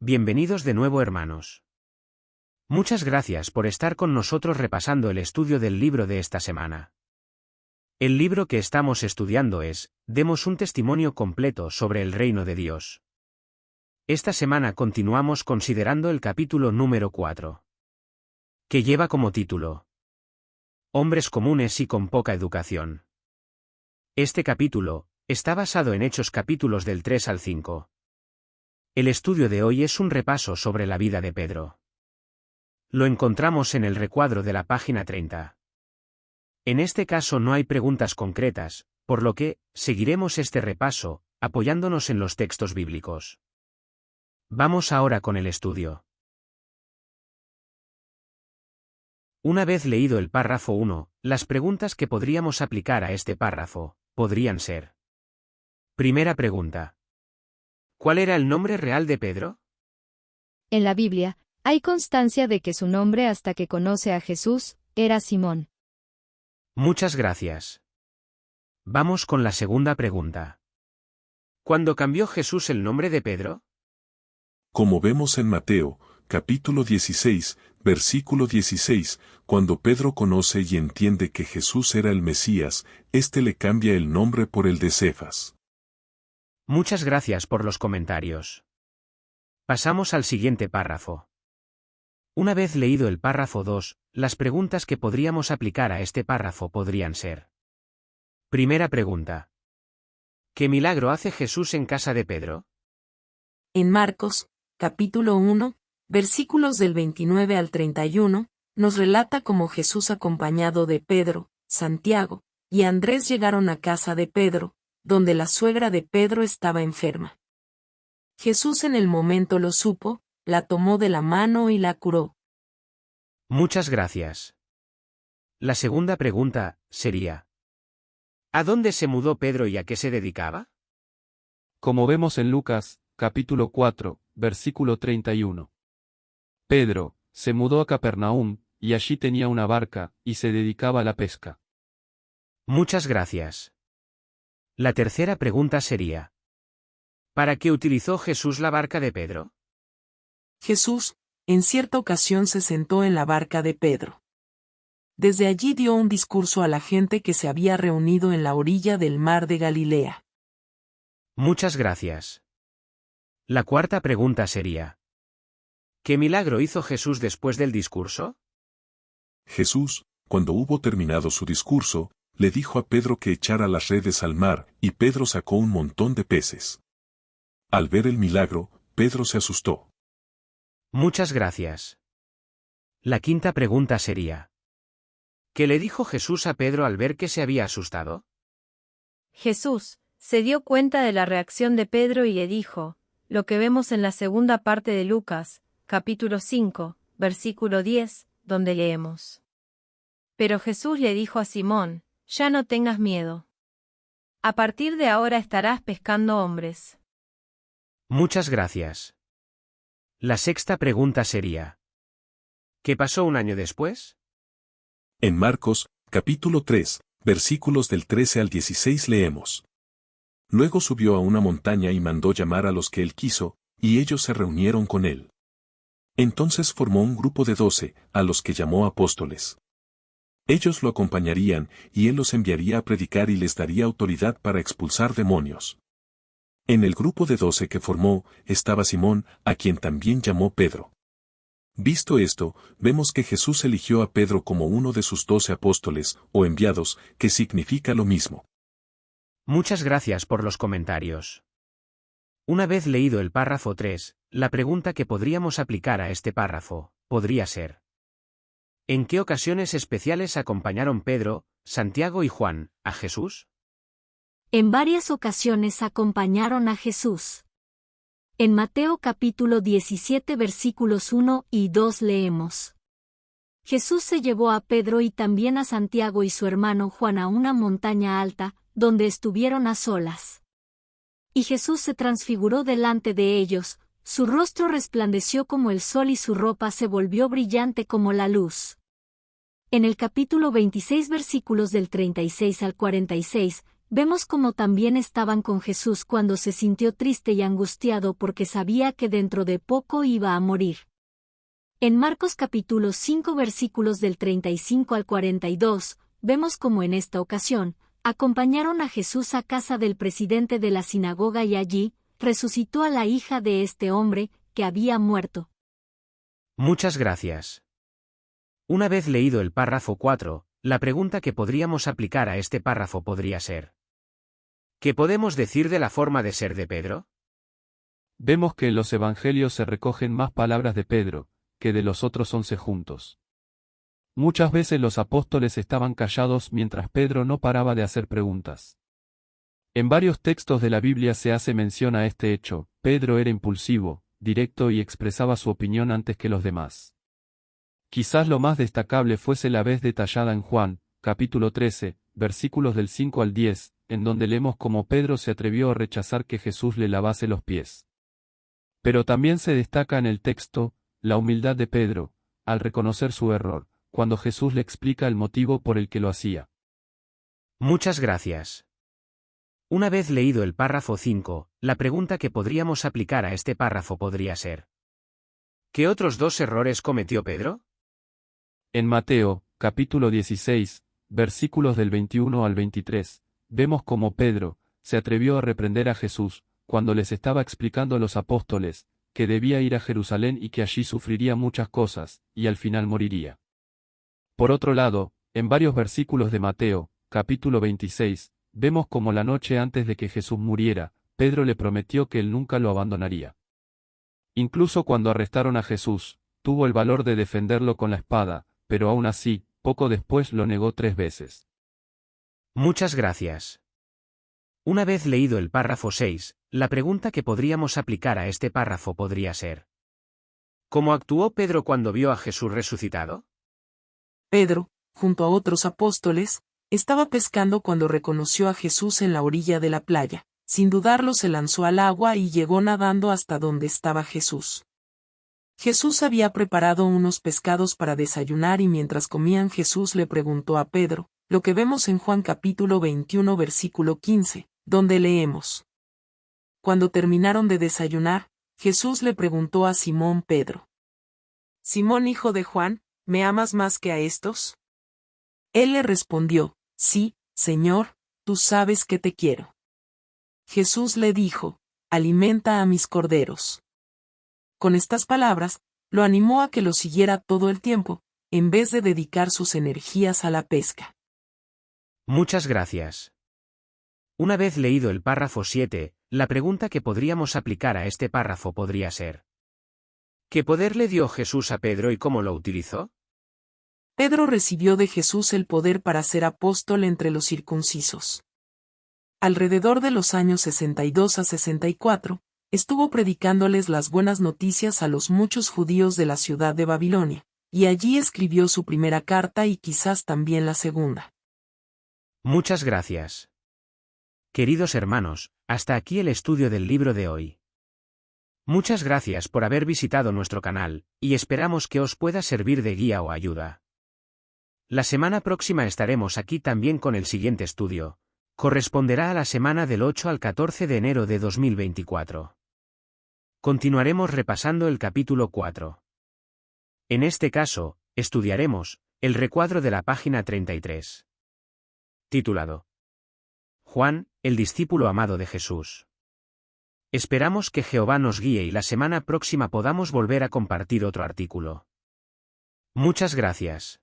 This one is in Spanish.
Bienvenidos de nuevo, hermanos. Muchas gracias por estar con nosotros repasando el estudio del libro de esta semana. El libro que estamos estudiando es, Demos un testimonio completo sobre el reino de Dios. Esta semana continuamos considerando el capítulo número 4, que lleva como título, Hombres comunes y con poca educación. Este capítulo está basado en Hechos capítulos del 3 al 5. El estudio de hoy es un repaso sobre la vida de Pedro. Lo encontramos en el recuadro de la página 30. En este caso no hay preguntas concretas, por lo que, seguiremos este repaso, apoyándonos en los textos bíblicos. Vamos ahora con el estudio. Una vez leído el párrafo 1, las preguntas que podríamos aplicar a este párrafo, podrían ser. Primera pregunta. ¿Cuál era el nombre real de Pedro? En la Biblia, hay constancia de que su nombre hasta que conoce a Jesús, era Simón. Muchas gracias. Vamos con la segunda pregunta. ¿Cuándo cambió Jesús el nombre de Pedro? Como vemos en Mateo, capítulo 16, versículo 16, cuando Pedro conoce y entiende que Jesús era el Mesías, éste le cambia el nombre por el de Cefas. Muchas gracias por los comentarios. Pasamos al siguiente párrafo. Una vez leído el párrafo 2, las preguntas que podríamos aplicar a este párrafo podrían ser. Primera pregunta. ¿Qué milagro hace Jesús en casa de Pedro? En Marcos, capítulo 1, versículos del 29 al 31, nos relata cómo Jesús acompañado de Pedro, Santiago y Andrés llegaron a casa de Pedro, donde la suegra de Pedro estaba enferma. Jesús en el momento lo supo, la tomó de la mano y la curó. Muchas gracias. La segunda pregunta sería: ¿a dónde se mudó Pedro y a qué se dedicaba? Como vemos en Lucas, capítulo 4, versículo 31. Pedro se mudó a Capernaum, y allí tenía una barca, y se dedicaba a la pesca. Muchas gracias. La tercera pregunta sería: ¿para qué utilizó Jesús la barca de Pedro? Jesús, en cierta ocasión se sentó en la barca de Pedro. Desde allí dio un discurso a la gente que se había reunido en la orilla del mar de Galilea. Muchas gracias. La cuarta pregunta sería: ¿qué milagro hizo Jesús después del discurso? Jesús, cuando hubo terminado su discurso, le dijo a Pedro que echara las redes al mar, y Pedro sacó un montón de peces. Al ver el milagro, Pedro se asustó. Muchas gracias. La quinta pregunta sería: ¿qué le dijo Jesús a Pedro al ver que se había asustado? Jesús se dio cuenta de la reacción de Pedro y le dijo, lo que vemos en la segunda parte de Lucas, capítulo 5, versículo 10, donde leemos. Pero Jesús le dijo a Simón, ya no tengas miedo. A partir de ahora estarás pescando hombres. Muchas gracias. La sexta pregunta sería: ¿qué pasó un año después? En Marcos, capítulo 3, versículos del 13 al 16 leemos. Luego subió a una montaña y mandó llamar a los que él quiso, y ellos se reunieron con él. Entonces formó un grupo de 12, a los que llamó apóstoles. Ellos lo acompañarían, y él los enviaría a predicar y les daría autoridad para expulsar demonios. En el grupo de 12 que formó, estaba Simón, a quien también llamó Pedro. Visto esto, vemos que Jesús eligió a Pedro como uno de sus 12 apóstoles, o enviados, que significa lo mismo. Muchas gracias por los comentarios. Una vez leído el párrafo 3, la pregunta que podríamos aplicar a este párrafo, podría ser: ¿en qué ocasiones especiales acompañaron Pedro, Santiago y Juan a Jesús? En varias ocasiones acompañaron a Jesús. En Mateo capítulo 17 versículos 1 y 2 leemos. Jesús se llevó a Pedro y también a Santiago y su hermano Juan a una montaña alta, donde estuvieron a solas. Y Jesús se transfiguró delante de ellos, su rostro resplandeció como el sol y su ropa se volvió brillante como la luz. En el capítulo 26 versículos del 36 al 46, Vemos cómo también estaban con Jesús cuando se sintió triste y angustiado porque sabía que dentro de poco iba a morir. En Marcos capítulo 5 versículos del 35 al 42, vemos cómo en esta ocasión, acompañaron a Jesús a casa del presidente de la sinagoga y allí, resucitó a la hija de este hombre, que había muerto. Muchas gracias. Una vez leído el párrafo 4, la pregunta que podríamos aplicar a este párrafo podría ser: ¿qué podemos decir de la forma de ser de Pedro? Vemos que en los evangelios se recogen más palabras de Pedro, que de los otros 11 juntos. Muchas veces los apóstoles estaban callados mientras Pedro no paraba de hacer preguntas. En varios textos de la Biblia se hace mención a este hecho. Pedro era impulsivo, directo y expresaba su opinión antes que los demás. Quizás lo más destacable fuese la vez detallada en Juan, capítulo 13, versículos del 5 al 10, en donde leemos cómo Pedro se atrevió a rechazar que Jesús le lavase los pies. Pero también se destaca en el texto la humildad de Pedro, al reconocer su error, cuando Jesús le explica el motivo por el que lo hacía. Muchas gracias. Una vez leído el párrafo 5, la pregunta que podríamos aplicar a este párrafo podría ser: ¿qué otros 2 errores cometió Pedro? En Mateo, capítulo 16, versículos del 21 al 23, vemos cómo Pedro se atrevió a reprender a Jesús, cuando les estaba explicando a los apóstoles que debía ir a Jerusalén y que allí sufriría muchas cosas, y al final moriría. Por otro lado, en varios versículos de Mateo, capítulo 26, vemos cómo la noche antes de que Jesús muriera, Pedro le prometió que él nunca lo abandonaría. Incluso cuando arrestaron a Jesús, tuvo el valor de defenderlo con la espada, pero aún así, poco después lo negó 3 veces. Muchas gracias. Una vez leído el párrafo 6, la pregunta que podríamos aplicar a este párrafo podría ser: ¿cómo actuó Pedro cuando vio a Jesús resucitado? Pedro, junto a otros apóstoles, estaba pescando cuando reconoció a Jesús en la orilla de la playa. Sin dudarlo se lanzó al agua y llegó nadando hasta donde estaba Jesús. Jesús había preparado unos pescados para desayunar y mientras comían Jesús le preguntó a Pedro, lo que vemos en Juan capítulo 21 versículo 15, donde leemos: cuando terminaron de desayunar, Jesús le preguntó a Simón Pedro: Simón hijo de Juan, ¿me amas más que a estos? Él le respondió: sí, Señor, tú sabes que te quiero. Jesús le dijo: alimenta a mis corderos. Con estas palabras, lo animó a que lo siguiera todo el tiempo, en vez de dedicar sus energías a la pesca. Muchas gracias. Una vez leído el párrafo 7, la pregunta que podríamos aplicar a este párrafo podría ser: ¿qué poder le dio Jesús a Pedro y cómo lo utilizó? Pedro recibió de Jesús el poder para ser apóstol entre los circuncisos. Alrededor de los años 62 a 64, estuvo predicándoles las buenas noticias a los muchos judíos de la ciudad de Babilonia, y allí escribió su primera carta y quizás también la segunda. Muchas gracias. Queridos hermanos, hasta aquí el estudio del libro de hoy. Muchas gracias por haber visitado nuestro canal, y esperamos que os pueda servir de guía o ayuda. La semana próxima estaremos aquí también con el siguiente estudio. Corresponderá a la semana del 8 al 14 de enero de 2024. Continuaremos repasando el capítulo 4. En este caso, estudiaremos el recuadro de la página 33. Titulado: Juan, el discípulo amado de Jesús. Esperamos que Jehová nos guíe y la semana próxima podamos volver a compartir otro artículo. Muchas gracias.